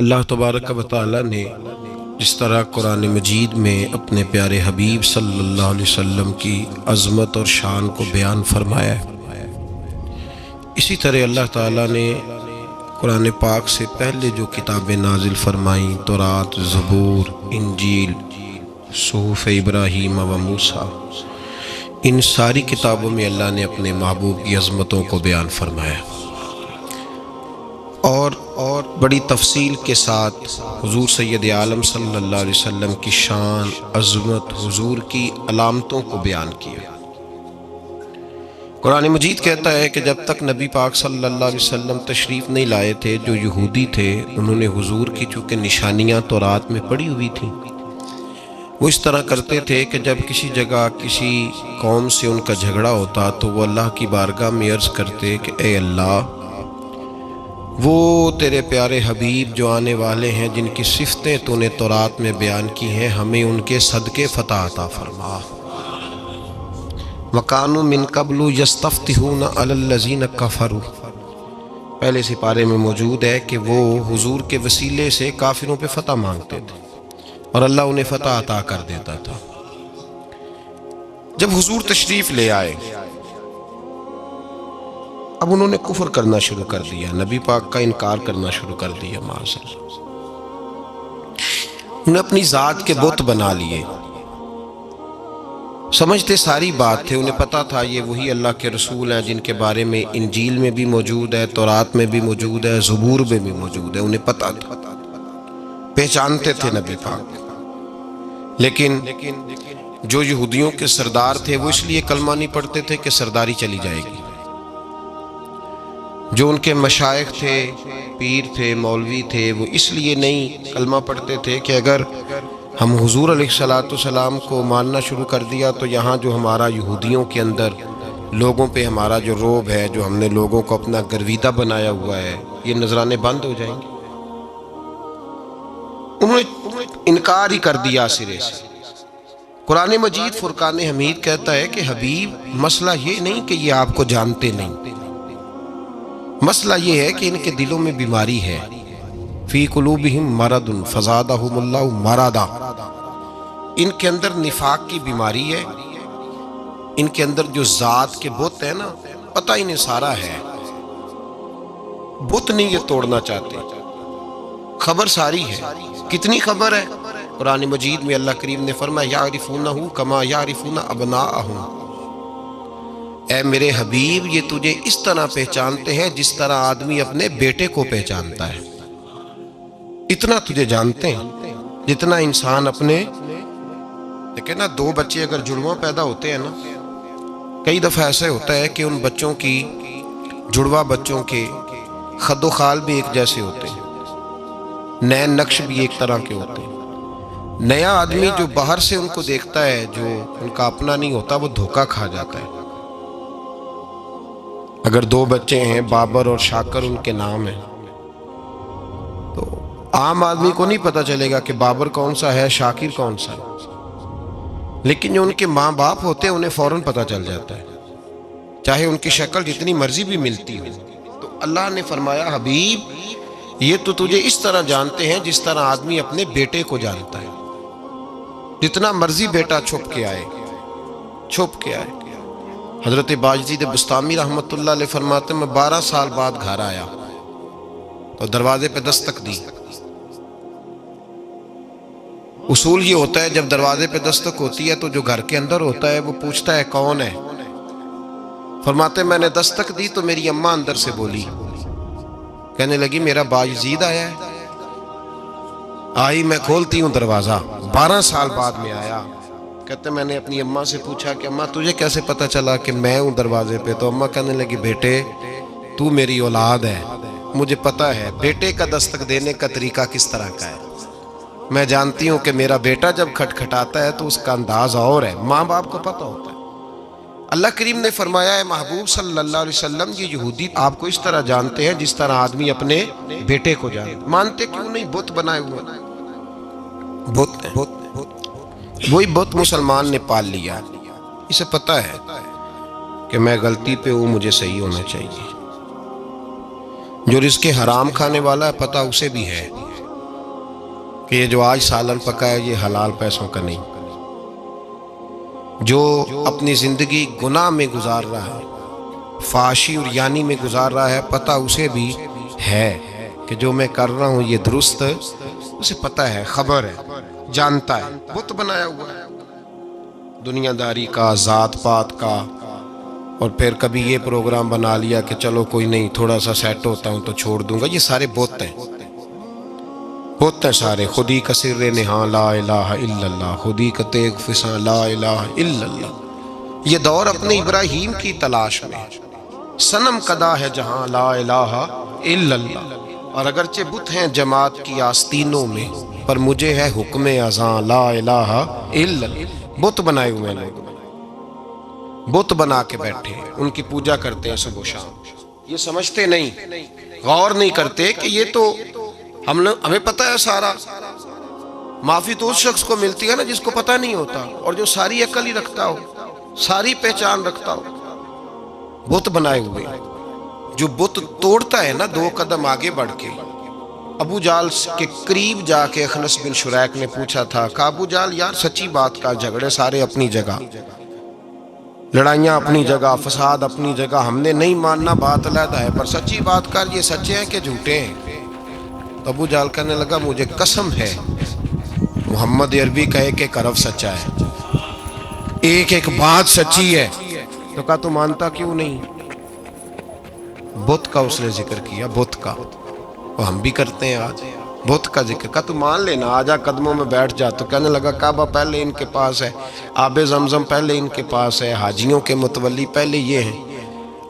اللہ تبارک و تعالی نے جس طرح قرآن مجید میں اپنے پیارے حبیب صلی اللہ علیہ وسلم کی عظمت اور شان کو بیان فرمایا ہے، اسی طرح اللہ تعالیٰ نے قرآن پاک سے پہلے جو کتابیں نازل فرمائیں، تورات، زبور، انجیل، صحف ابراہیم و موسیٰ، ان ساری کتابوں میں اللہ نے اپنے محبوب کی عظمتوں کو بیان فرمایا اور بڑی تفصیل کے ساتھ حضور سید عالم صلی اللہ علیہ وسلم کی شان، عظمت، حضور کی علامتوں کو بیان کیا۔ قرآن مجید کہتا ہے کہ جب تک نبی پاک صلی اللہ علیہ وسلم تشریف نہیں لائے تھے، جو یہودی تھے انہوں نے حضور کی چونکہ نشانیاں تورات میں پڑھی ہوئی تھیں، وہ اس طرح کرتے تھے کہ جب کسی جگہ کسی قوم سے ان کا جھگڑا ہوتا تو وہ اللہ کی بارگاہ میں عرض کرتے کہ اے اللہ، وہ تیرے پیارے حبیب جو آنے والے ہیں، جن کی صفتیں تو نے تورات میں بیان کی ہیں، ہمیں ان کے صدقے فتح عطا فرما۔ وَكَانُوا مِن قَبْلُ يَسْتَفْتِحُونَ عَلَى الَّذِينَ كَفَرُوا، پہلے سپارے میں موجود ہے کہ وہ حضور کے وسیلے سے کافروں پہ فتح مانگتے تھے اور اللہ انہیں فتح عطا کر دیتا تھا۔ جب حضور تشریف لے آئے، اب انہوں نے کفر کرنا شروع کر دیا، نبی پاک کا انکار کرنا شروع کر دیا، معاذ اللہ۔ انہوں نے اپنی ذات کے بت بنا لیے، سمجھتے ساری بات تھے، انہیں پتا تھا یہ وہی اللہ کے رسول ہیں جن کے بارے میں انجیل میں بھی موجود ہے، تورات میں بھی موجود ہے، زبور میں بھی موجود ہے، انہیں پتا تھا، پہچانتے تھے نبی پاک۔ لیکن جو یہودیوں کے سردار تھے وہ اس لیے کلمہ نہیں پڑھتے تھے کہ سرداری چلی جائے گی۔ جو ان کے مشائخ تھے، پیر تھے، مولوی تھے، وہ اس لیے نہیں کلمہ پڑھتے تھے کہ اگر ہم حضور علیہ السلام کو ماننا شروع کر دیا تو یہاں جو ہمارا یہودیوں کے اندر لوگوں پہ ہمارا جو روب ہے، جو ہم نے لوگوں کو اپنا گرویدہ بنایا ہوا ہے، یہ نذرانے بند ہو جائیں گے۔ انہوں نے انکار ہی کر دیا سرے سے۔ قرآن مجید فرقان حمید کہتا ہے کہ حبیب، مسئلہ یہ نہیں کہ یہ آپ کو جانتے نہیں، مسئلہ یہ ہے کہ ان کے دلوں میں بیماری ہے، فی قلوبہم مرض فزادہم اللہ مرضا، ان کے اندر نفاق کی بیماری ہے، ان کے اندر جو ذات کے بت ہے نا، پتہ انہیں سارا ہے، بت نہیں یہ توڑنا چاہتے، خبر ساری ہے۔ کتنی خبر ہے؟ قرآن مجید میں اللہ کریم نے فرمایا یعرفونہ کما یعرفون ابناءہم، اے میرے حبیب، یہ تجھے اس طرح پہچانتے ہیں جس طرح آدمی اپنے بیٹے کو پہچانتا ہے، اتنا تجھے جانتے ہیں جتنا انسان اپنے، دیکھیں نا، دو بچے اگر جڑواں پیدا ہوتے ہیں نا، کئی دفعہ ایسے ہوتا ہے کہ ان بچوں کی، جڑواں بچوں کے خد و خال بھی ایک جیسے ہوتے ہیں، نین نقش بھی ایک طرح کے ہوتے ہیں۔ نیا آدمی جو باہر سے ان کو دیکھتا ہے، جو ان کا اپنا نہیں ہوتا، وہ دھوکہ کھا جاتا ہے۔ اگر دو بچے ہیں، بابر اور شاکر ان کے نام ہیں، تو عام آدمی کو نہیں پتا چلے گا کہ بابر کون سا ہے، شاکر کون سا ہے، لیکن جو ان کے ماں باپ ہوتے ہیں انہیں فوراً پتا چل جاتا ہے، چاہے ان کی شکل جتنی مرضی بھی ملتی ہو۔ تو اللہ نے فرمایا حبیب، یہ تو تجھے اس طرح جانتے ہیں جس طرح آدمی اپنے بیٹے کو جانتا ہے، جتنا مرضی بیٹا چھپ کے آئے، چھپ کے آئے۔ حضرت باجدید بستامی رحمت اللہ علیہ فرماتے ہیں میں 12 سال بعد گھر آیا تو دروازے پہ دستک دی۔ اصول یہ ہوتا ہے جب دروازے پہ دستک ہوتی ہے تو جو گھر کے اندر ہوتا ہے وہ پوچھتا ہے کون ہے۔ فرماتے میں نے دستک دی تو میری اماں اندر سے بولی، کہنے لگی میرا باجدید آیا ہے۔ آئی، میں کھولتی ہوں دروازہ، 12 سال بعد میں آیا۔ کہتے میں نے اپنی اماں سے پوچھا کہ اماں تجھے کیسے پتا چلا کہ میں ہوں دروازے پہ؟ تو اماں کہنے لگی بیٹے تو میری اولاد ہے، مجھے پتا ہے بیٹے کا دستک دینے کا طریقہ کس طرح کا ہے، میں جانتی ہوں کہ میرا بیٹا جب کھٹکھٹاتا ہے تو اس کا انداز اور ہے، ماں باپ کو پتا ہوتا ہے۔ اللہ کریم نے فرمایا ہے محبوب صلی اللہ علیہ وسلم، یہ یہودی آپ کو اس طرح جانتے ہیں جس طرح آدمی اپنے بیٹے کو جانتے۔ مانتے کیوں نہیں؟ بت بنائے ہوئے، بت ہیں، وہی بت مسلمان نے پال لیا، اسے پتا ہے کہ میں غلطی پہ ہوں، مجھے صحیح ہونا چاہیے۔ جو رزق حرام کھانے والا ہے پتہ اسے بھی ہے کہ یہ جو آج سالن پکا ہے یہ حلال پیسوں کا نہیں. جو اپنی زندگی گناہ میں گزار رہا ہے، فحاشی اور یانی میں گزار رہا ہے، پتہ اسے بھی ہے کہ جو میں کر رہا ہوں یہ درست، اسے پتہ ہے، خبر ہے، جانتا ہے. بت بنایا ہوا ہے دنیا داری کا، ذات پات کا. اور پھر کبھی یہ پروگرام بنا لیا کہ چلو کوئی نہیں، تھوڑا سا سیٹ ہوتا ہوں تو چھوڑ دوں گا. یہ سارے بت ہیں، بت ہیں سارے. خودی کا سر نہاں لا الہ الا اللہ، خودی کا تیغ فساں لا الہ الا اللہ. یہ دور اپنے ابراہیم کی تلاش میں، صنم کدا ہے جہاں لا الہ الا اللہ. اور اگرچہ بت ہیں جماعت کی آستینوں میں، پر مجھے ہے حکم اذاں لا الہ الا اللہ. بت بنائے ہوئے لوگ، بت بنا کے بیٹھے، ان کی پوجا کرتے ہیں صبح و شام. یہ سمجھتے نہیں، غور نہیں کرتے کہ یہ تو ہمیں پتہ ہے سارا. معافی تو اس شخص کو ملتی ہے نا جس کو پتہ نہیں ہوتا، اور جو ساری عقل ہی رکھتا ہو، ساری پہچان رکھتا ہو. بت بنائے ہوئے. جو بت توڑتا ہے نا 2 قدم آگے بڑھ کے، ابو جال کے قریب جا کے اخنس بن شریک نے پوچھا تھا کہ ابو جال یار سچی بات کا، جھگڑے سارے اپنی جگہ، لڑائیاں اپنی جگہ، فساد اپنی جگہ، ہم نے نہیں ماننا بات علیحدہ ہے، پر سچی بات کر، یہ سچے ہیں کہ جھوٹے ہیں؟ تو ابو جال کہنے لگا مجھے قسم ہے محمد عربی کا ایک ایک حرف سچا ہے، ایک ایک بات سچی ہے. تو کہا تو مانتا کیوں نہیں؟ بت کا اس نے ذکر کیا، بت کا. وہ ہم بھی کرتے ہیں آج، بت کا ذکر. کہا تو مان لینا، آجا قدموں میں بیٹھ جا. تو کہنے لگا کعبہ پہلے ان کے پاس ہے، آب زمزم پہلے ان کے پاس ہے، حاجیوں کے متولی پہلے یہ ہیں.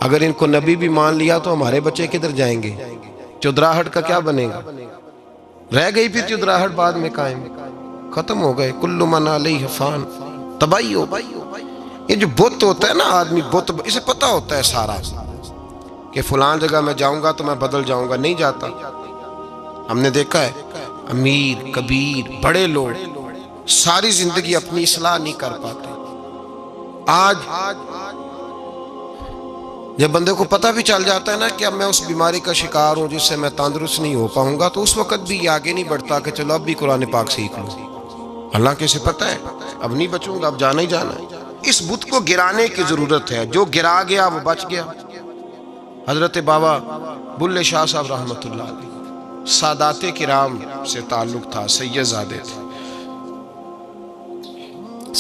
اگر ان کو نبی بھی مان لیا تو ہمارے بچے کدھر جائیں گے؟ چودراہٹ کا کیا بنے گا؟ رہ گئی پھر چودراہٹ بعد میں قائم، ختم ہو گئے. کل من علیہ فان، تباہی ہو. یہ جو بت ہوتا ہے نا آدمی، بت اسے پتہ ہوتا ہے سارا کہ فلان جگہ میں جاؤں گا تو میں بدل جاؤں گا، نہیں جاتا. ہم نے دیکھا ہے امیر کبیر بڑے لوگ ساری زندگی اپنی اصلاح نہیں کر پاتے. آج جب بندے کو پتہ بھی چل جاتا ہے نا کہ اب میں اس بیماری کا شکار ہوں جس سے میں تندرست نہیں ہو پاؤں گا، تو اس وقت بھی یہ آگے نہیں بڑھتا کہ چلو اب بھی قرآن پاک سیکھ لوں. حالانکہ اسے پتہ ہے اب نہیں بچوں گا، اب جانا ہی جانا ہے. اس بت کو گرانے کی ضرورت ہے. جو گرا گیا وہ بچ گیا. حضرت بابا بلے شاہ صاحب رحمۃ اللہ علیہ، سادات کرام سے تعلق تھا، سید زادے تھے.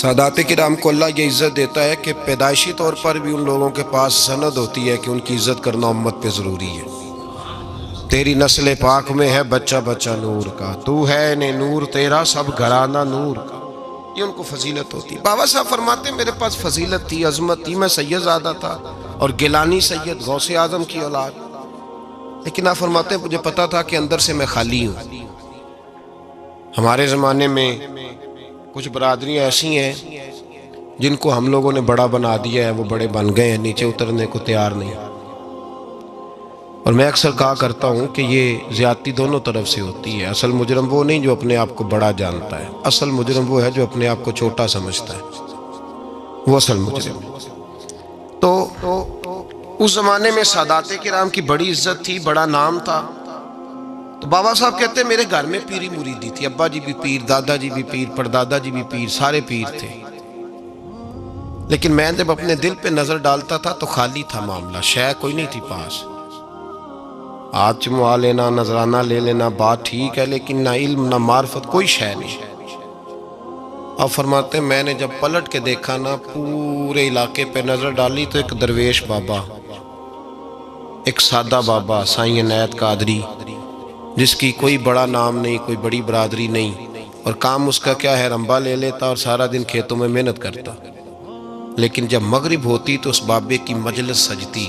سادات کرام کو اللہ یہ عزت دیتا ہے کہ پیدائشی طور پر بھی ان لوگوں کے پاس سند ہوتی ہے کہ ان کی عزت کرنا امت پہ ضروری ہے. تیری نسل پاک میں ہے بچہ بچہ نور کا، تو ہے نے نور تیرا سب گھرانہ نور کا. یہ ان کو فضیلت ہوتی. بابا صاحب فرماتے ہیں میرے پاس فضیلت تھی، عظمت تھی، میں سید زادہ تھا اور گیلانی سید غوث اعظم کی اولاد. لیکن آپ فرماتے ہیں مجھے پتا تھا کہ اندر سے میں خالی ہوں. ہمارے زمانے میں کچھ برادریاں ایسی ہیں جن کو ہم لوگوں نے بڑا بنا دیا ہے، وہ بڑے بن گئے ہیں، نیچے اترنے کو تیار نہیں. اور میں اکثر کہا کرتا ہوں کہ یہ زیادتی دونوں طرف سے ہوتی ہے. اصل مجرم وہ نہیں جو اپنے آپ کو بڑا جانتا ہے، اصل مجرم وہ ہے جو اپنے آپ کو چھوٹا سمجھتا ہے، وہ اصل مجرم ہے. تو اس زمانے میں سادات کرام کی بڑی عزت تھی، بڑا نام تھا. تو بابا صاحب کہتے ہیں میرے گھر میں پیری مریدی تھی، ابا جی بھی پیر، دادا جی بھی پیر، پردادا جی بھی پیر، سارے پیر تھے. لیکن میں جب اپنے دل پہ نظر ڈالتا تھا تو خالی تھا معاملہ، شے کوئی نہیں تھی پاس. ہاتھ چموا لینا، نذرانہ لے لینا، بات ٹھیک ہے، لیکن نہ علم نہ معرفت، کوئی شے نہیں. اب فرماتے ہیں میں نے جب پلٹ کے دیکھا نا، پورے علاقے پہ نظر ڈالی تو ایک درویش بابا، ایک سادہ بابا سائیں عنایت قادری، جس کی کوئی بڑا نام نہیں، کوئی بڑی برادری نہیں، اور کام اس کا کیا ہے، رمبا لے لیتا اور سارا دن کھیتوں میں محنت کرتا. لیکن جب مغرب ہوتی تو اس بابے کی مجلس سجتی.